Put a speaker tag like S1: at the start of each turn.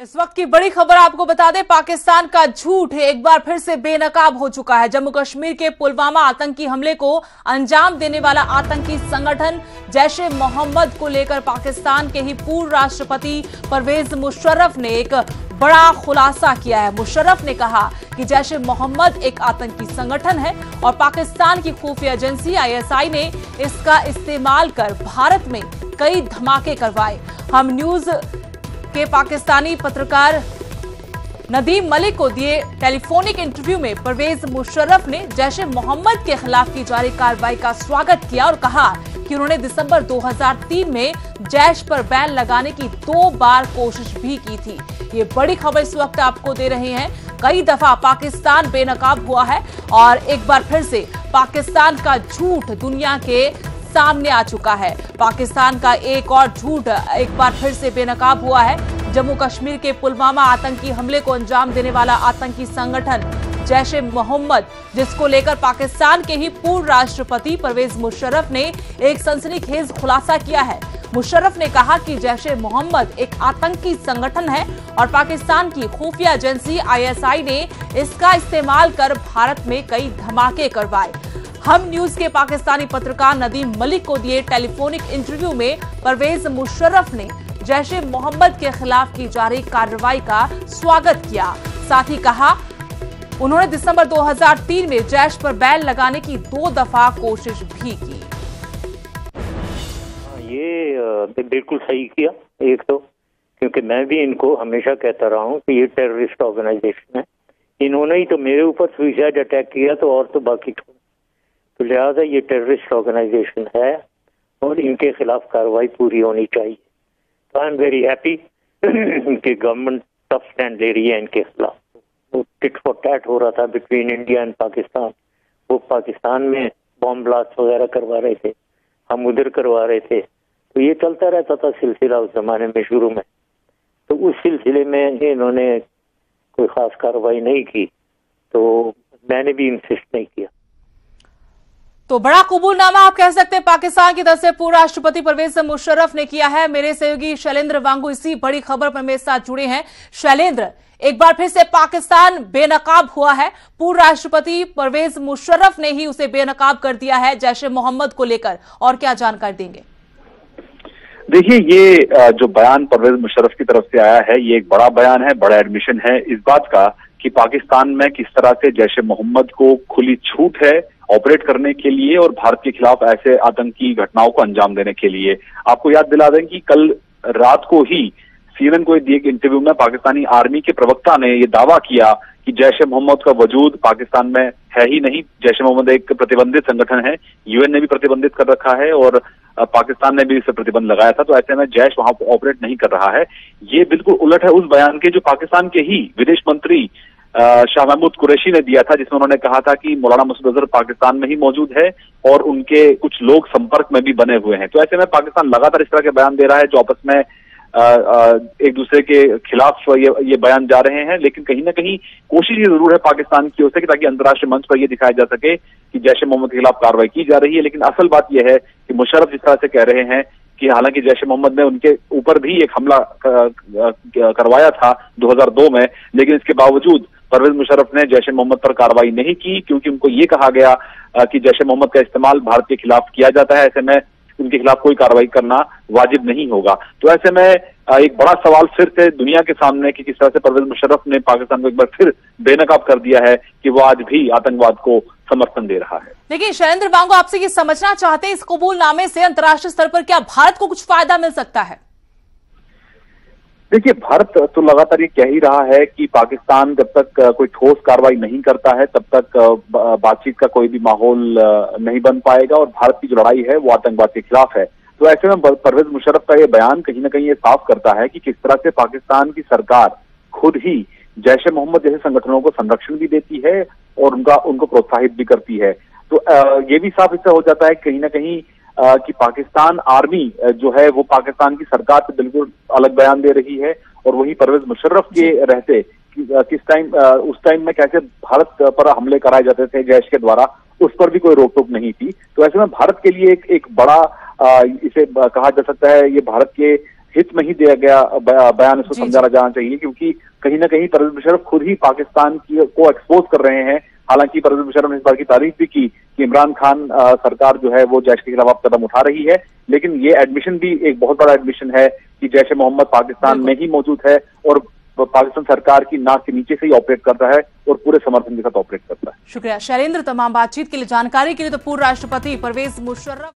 S1: इस वक्त की बड़ी खबर आपको बता दें, पाकिस्तान का झूठ एक बार फिर से बेनकाब हो चुका है। जम्मू कश्मीर के पुलवामा आतंकी हमले को अंजाम देने वाला आतंकी संगठन जैश ए मोहम्मद को लेकर पाकिस्तान के ही पूर्व राष्ट्रपति परवेज मुशर्रफ ने एक बड़ा खुलासा किया है। मुशर्रफ ने कहा कि जैश ए मोहम्मद एक आतंकी संगठन है और पाकिस्तान की खुफिया एजेंसी ISI ने इसका इस्तेमाल कर भारत में कई धमाके करवाए। हम न्यूज के पाकिस्तानी पत्रकार नदीम मलिक को दिए टेलीफोनिक इंटरव्यू में परवेज मुशर्रफ ने जैश ए मोहम्मद के खिलाफ की जा रही कार्रवाई का स्वागत किया और कहा कि उन्होंने दिसंबर 2003 में जैश पर बैन लगाने की 2 बार कोशिश भी की थी। ये बड़ी खबर इस वक्त आपको दे रहे हैं। कई दफा पाकिस्तान बेनकाब हुआ है और एक बार फिर से पाकिस्तान का झूठ दुनिया के सामने आ चुका है। पाकिस्तान का एक और झूठ एक बार फिर से बेनकाब हुआ है। जम्मू कश्मीर के पुलवामा आतंकी हमले को अंजाम देने वाला आतंकी संगठन जैश ए मोहम्मद, जिसको लेकर पाकिस्तान के ही पूर्व राष्ट्रपति परवेज मुशर्रफ ने एक सनसनीखेज खुलासा किया है। मुशर्रफ ने कहा कि जैश ए मोहम्मद एक आतंकी संगठन है और पाकिस्तान की खुफिया एजेंसी ISI ने इसका इस्तेमाल कर भारत में कई धमाके करवाए। हम न्यूज के पाकिस्तानी पत्रकार नदीम मलिक को दिए टेलीफोनिक इंटरव्यू में परवेज मुशर्रफ ने जैश ए मोहम्मद के खिलाफ की जा रही कार्रवाई का स्वागत किया। साथ ही कहा उन्होंने दिसंबर 2003 में जैश पर बैन लगाने की 2 दफा कोशिश भी की।
S2: ये बिल्कुल सही किया एक तो, क्योंकि मैं भी इनको हमेशा कहता रहा हूँ कि ये टेररिस्ट ऑर्गेनाइजेशन है। इन्होंने ही तो मेरे ऊपर सुसाइड अटैक किया, तो और तो बाकी तो लिहाजा ये टेररिस्ट ऑर्गेनाइजेशन है और इनके खिलाफ कार्रवाई पूरी होनी चाहिए। तो आई एम वेरी हैप्पी कि गवर्नमेंट टफ स्टैंड ले रही है इनके खिलाफ। वो टिट फॉर टैट हो रहा था बिटवीन इंडिया एंड पाकिस्तान। वो पाकिस्तान में बॉम्ब ब्लास्ट वगैरह करवा रहे थे, हम उधर करवा रहे थे, तो ये चलता रहता था सिलसिला उस जमाने में शुरू में। तो उस सिलसिले में इन्होंने कोई खास कार्रवाई नहीं की, तो मैंने भी इंसिस्ट नहीं किया।
S1: तो बड़ा कबूलनामा आप कह सकते हैं पाकिस्तान की तरफ से पूर्व राष्ट्रपति परवेज मुशर्रफ ने किया है। मेरे सहयोगी शैलेंद्र वांगू इसी बड़ी खबर पर मेरे साथ जुड़े हैं। शैलेंद्र, एक बार फिर से पाकिस्तान बेनकाब हुआ है। पूर्व राष्ट्रपति परवेज मुशर्रफ ने ही उसे बेनकाब कर दिया है जैश ए मोहम्मद को लेकर, और क्या जानकारी देंगे?
S3: देखिए, ये जो बयान परवेज मुशर्रफ की तरफ से आया है, ये एक बड़ा बयान है, बड़ा एडमिशन है इस बात का कि पाकिस्तान में किस तरह से जैश ए मोहम्मद को खुली छूट है ऑपरेट करने के लिए और भारत के खिलाफ ऐसे आतंकी घटनाओं को अंजाम देने के लिए। आपको याद दिला दें कि कल रात को ही CNN को दिए इंटरव्यू में पाकिस्तानी आर्मी के प्रवक्ता ने यह दावा किया कि जैश ए मोहम्मद का वजूद पाकिस्तान में है ही नहीं। जैश ए मोहम्मद एक प्रतिबंधित संगठन है, UN ने भी प्रतिबंधित कर रखा है और पाकिस्तान ने भी इसे प्रतिबंध लगाया था, तो ऐसे में जैश वहां पर ऑपरेट नहीं कर रहा है। ये बिल्कुल उलट है उस बयान के जो पाकिस्तान के ही विदेश मंत्री शाह महमूद कुरैशी ने दिया था, जिसमें उन्होंने कहा था कि मौलाना मसूद अजहर पाकिस्तान में ही मौजूद है और उनके कुछ लोग संपर्क में भी बने हुए हैं। तो ऐसे में पाकिस्तान लगातार इस तरह के बयान दे रहा है जो आपस में एक दूसरे के खिलाफ ये बयान जा रहे हैं, लेकिन कहीं ना कहीं कोशिश ये जरूर है पाकिस्तान की ओर से कि ताकि अंतर्राष्ट्रीय मंच पर यह दिखाया जा सके कि जैश ए मोहम्मद के खिलाफ कार्रवाई की जा रही है। लेकिन असल बात यह है कि मुशर्रफ जिस तरह से कह रहे हैं कि हालांकि जैश ए मोहम्मद ने उनके ऊपर भी एक हमला करवाया था 2002 में, लेकिन इसके बावजूद परवेज मुशर्रफ ने जैश ए मोहम्मद पर कार्रवाई नहीं की, क्योंकि उनको ये कहा गया कि जैश ए मोहम्मद का इस्तेमाल भारत के खिलाफ किया जाता है, ऐसे में उनके खिलाफ कोई कार्रवाई करना वाजिब नहीं होगा। तो ऐसे में एक बड़ा सवाल फिर से दुनिया के सामने कि किस तरह से परवेज मुशर्रफ ने पाकिस्तान को एक बार फिर बेनकाब कर दिया है कि वो आज भी आतंकवाद को समर्थन दे रहा है।
S1: लेकिन शैलेंद्र वांगू, आपसे ये समझना चाहते हैं इस कबूलनामे से अंतर्राष्ट्रीय स्तर पर क्या भारत को कुछ फायदा मिल सकता है?
S3: देखिए, भारत तो लगातार ये कह ही रहा है कि पाकिस्तान जब तक कोई ठोस कार्रवाई नहीं करता है तब तक बातचीत का कोई भी माहौल नहीं बन पाएगा और भारत की जो लड़ाई है वो आतंकवाद के खिलाफ है। तो ऐसे में परवेज मुशर्रफ का ये बयान कहीं ना कहीं ये साफ करता है कि किस तरह से पाकिस्तान की सरकार खुद ही जैश ए मोहम्मद जैसे संगठनों को संरक्षण भी देती है और उनको प्रोत्साहित भी करती है। तो ये भी साफ इससे हो जाता है कहीं ना कहीं कि पाकिस्तान आर्मी जो है वो पाकिस्तान की सरकार से बिल्कुल अलग बयान दे रही है और वही परवेज मुशर्रफ के रहते किस टाइम उस टाइम में कैसे भारत पर हमले कराए जाते थे जैश के द्वारा, उस पर भी कोई रोक टोक नहीं थी। तो ऐसे में भारत के लिए एक बड़ा इसे कहा जा सकता है, ये भारत के हित में ही दिया गया बयान इसको समझा जाना चाहिए, क्योंकि कहीं ना कहीं परवेज मुशर्रफ खुद ही पाकिस्तान को एक्सपोज कर रहे हैं। हालांकि परवेज मुशर्रफ ने इस बार की तारीफ भी की कि इमरान खान सरकार जो है वो जैश के खिलाफ कदम उठा रही है, लेकिन ये एडमिशन भी एक बहुत बड़ा एडमिशन है कि जैश ए मोहम्मद पाकिस्तान में ही मौजूद है और पाकिस्तान सरकार की नाक के नीचे से ही ऑपरेट करता है और पूरे समर्थन के साथ ऑपरेट करता है।
S1: शुक्रिया शैलेंद्र, तमाम बातचीत के लिए, जानकारी के लिए। तो पूर्व राष्ट्रपति परवेज मुशर्रफ